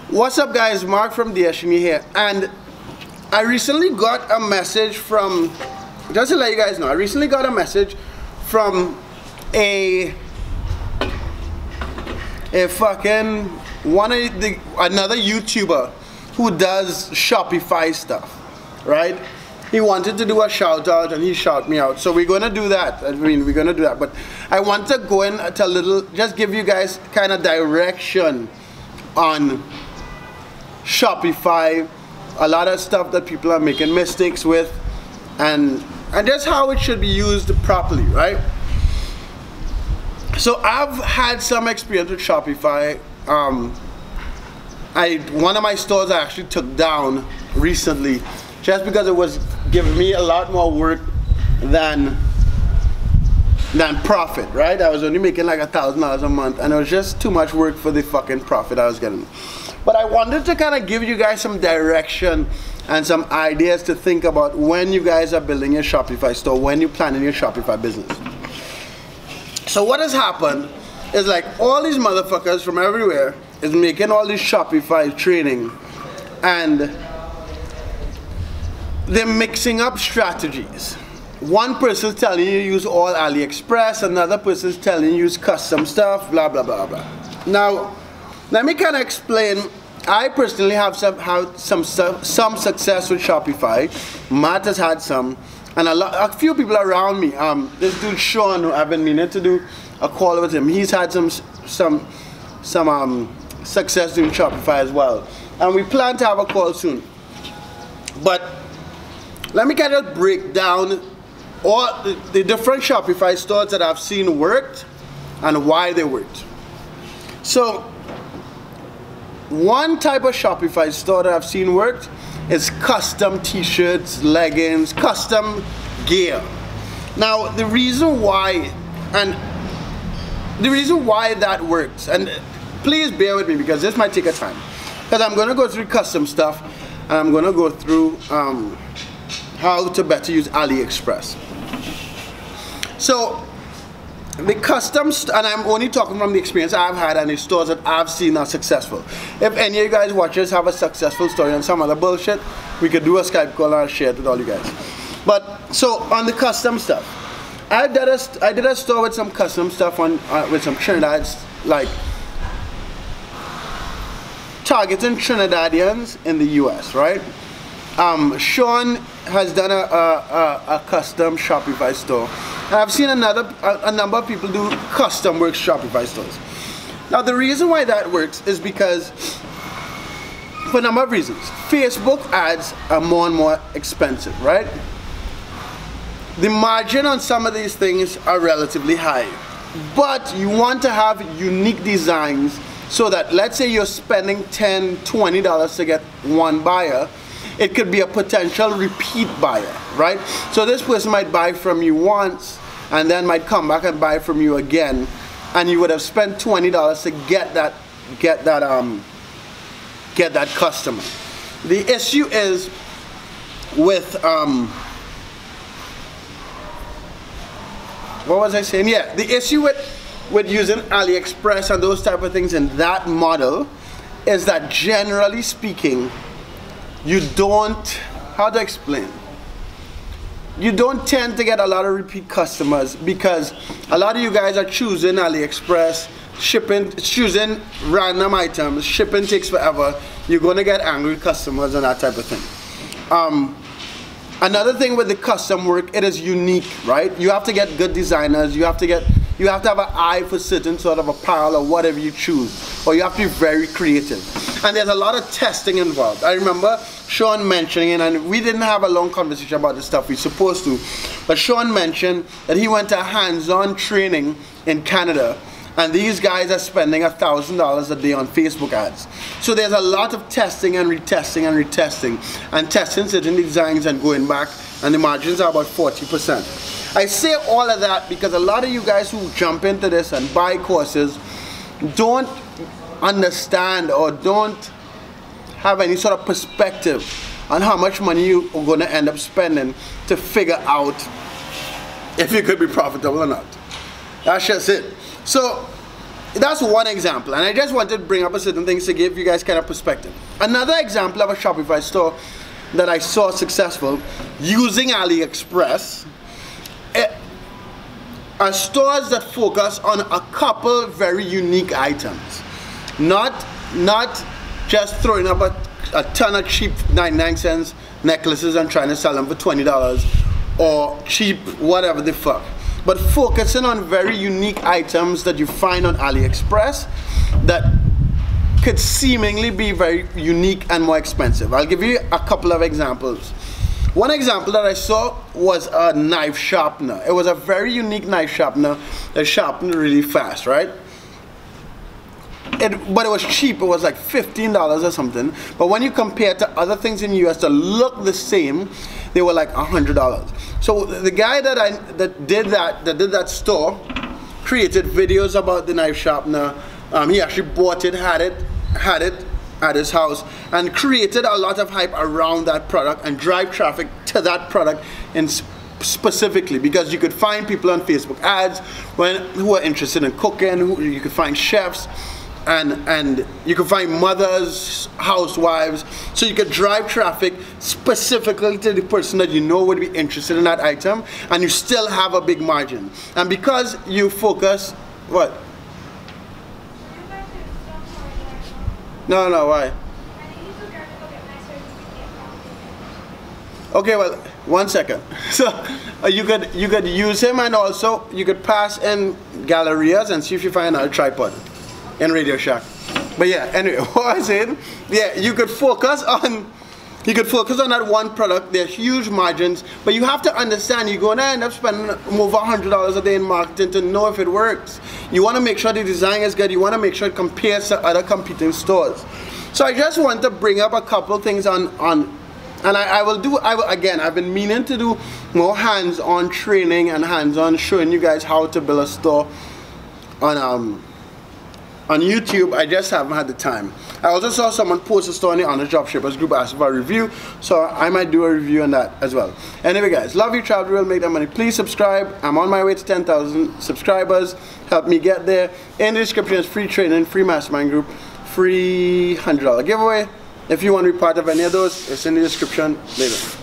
What's up guys, Mark from Destiny here, and I recently got a message from, just to let you guys know, I recently got a message from a fucking another YouTuber who does Shopify stuff, right? He wanted to do a shout out and he shouted me out, so we're gonna do that. We're gonna do that, but I want to go into a little, just give you guys kind of direction on Shopify, a lot of stuff that people are making mistakes with, and just how it should be used properly, right? So I've had some experience with Shopify. One of my stores I actually took down recently just because it was giving me a lot more work than profit, right? I was only making like $1,000 a month, and it was just too much work for the fucking profit I was getting. But I wanted to kind of give you guys some direction and some ideas to think about when you guys are building your Shopify store, when you're planning your Shopify business. So what has happened is, like, all these motherfuckers from everywhere is making all this Shopify training, and they're mixing up strategies. One person's telling you use all AliExpress, another person's telling you use custom stuff, blah blah blah blah. Now, let me kind of explain. I personally have some success with Shopify. Matt has had some, and a few people around me. This dude Sean, who I've been meaning to do a call with him, he's had some success doing Shopify as well, and we plan to have a call soon. But let me kind of break down all the different Shopify stores that I've seen worked and why they worked. So one type of Shopify store that I've seen worked is custom t-shirts, leggings, custom gear. Now the reason why that works, and please bear with me because this might take a time, because I'm going to go through custom stuff and I'm going to go through how to better use AliExpress. So the customs, and I'm only talking from the experience I've had and the stores that I've seen are successful. If any of you guys watchers have a successful story on some other bullshit, we could do a Skype call and I'll share it with all you guys. But so on the custom stuff, I did a store with some custom stuff on with some Trinidadians, like targeting Trinidadians in the US, right? Sean has done a custom Shopify store. And I've seen a number of people do custom work Shopify stores. Now the reason why that works is because, for a number of reasons. Facebook ads are more and more expensive, right? The margin on some of these things are relatively high, but you want to have unique designs so that, let's say you're spending $10, $20 to get one buyer, it could be a potential repeat buyer, right? So this person might buy from you once and then might come back and buy from you again, and you would have spent $20 to get that customer. The issue is with what was I saying? Yeah, the issue with using AliExpress and those type of things in that model is that, generally speaking, you don't, how to explain? You don't tend to get a lot of repeat customers because a lot of you guys are choosing AliExpress, choosing random items, shipping takes forever. You're gonna get angry customers and that type of thing. Another thing with the custom work, it is unique, right? You have to get good designers, you have to have an eye for certain sort of apparel or whatever you choose, or you have to be very creative. And there's a lot of testing involved. I remember Sean mentioning it, and we didn't have a long conversation about the stuff we're supposed to, but Sean mentioned that he went to hands-on training in Canada, and these guys are spending $1,000 a day on Facebook ads. So there's a lot of testing and retesting and retesting, and testing certain designs and going back, and the margins are about 40%. I say all of that because a lot of you guys who jump into this and buy courses don't understand or don't have any sort of perspective on how much money you are going to end up spending to figure out if you could be profitable or not. That's just it. So that's one example, and I just wanted to bring up a certain things to give you guys kind of perspective. Another example of a Shopify store that I saw successful using AliExpress are stores that focus on a couple very unique items. Not just throwing up a ton of cheap 99-cent necklaces and trying to sell them for $20 or cheap whatever the fuck. But focusing on very unique items that you find on AliExpress that could seemingly be very unique and more expensive. I'll give you a couple of examples. One example that I saw was a knife sharpener. It was a very unique knife sharpener that sharpened really fast, right? But it was cheap. It was like $15 or something. But when you compare it to other things in the US that look the same, they were like $100. So the guy that did that store created videos about the knife sharpener. He actually bought it, had it at his house, and created a lot of hype around that product and drive traffic to that product in specifically, because you could find people on Facebook ads who are interested in cooking. You could find chefs, and you could find mothers, housewives, so you could drive traffic specifically to the person that you know would be interested in that item, and you still have a big margin. And because you focus, what? No, why? Okay, well, 1 second. So you could use him, and also you could pass in Gallerias and see if you find another tripod in Radio Shack. But yeah, anyway, what I was saying, yeah, you could focus on that one product. They're huge margins, but you have to understand you're going to end up spending over $100 a day in marketing to know if it works. You want to make sure the design is good. You want to make sure it compares to other competing stores. So I just want to bring up a couple things on and again, I've been meaning to do more hands-on training and hands-on showing you guys how to build a store on YouTube. I just haven't had the time. I also saw someone post a store on the Honest Dropshippers group asking for a review, so I might do a review on that as well. Anyway guys, love you, travel real, make that money. Please subscribe. I'm on my way to 10,000 subscribers. Help me get there. In the description is free training, free mastermind group, free $100 giveaway. If you want to be part of any of those, it's in the description later.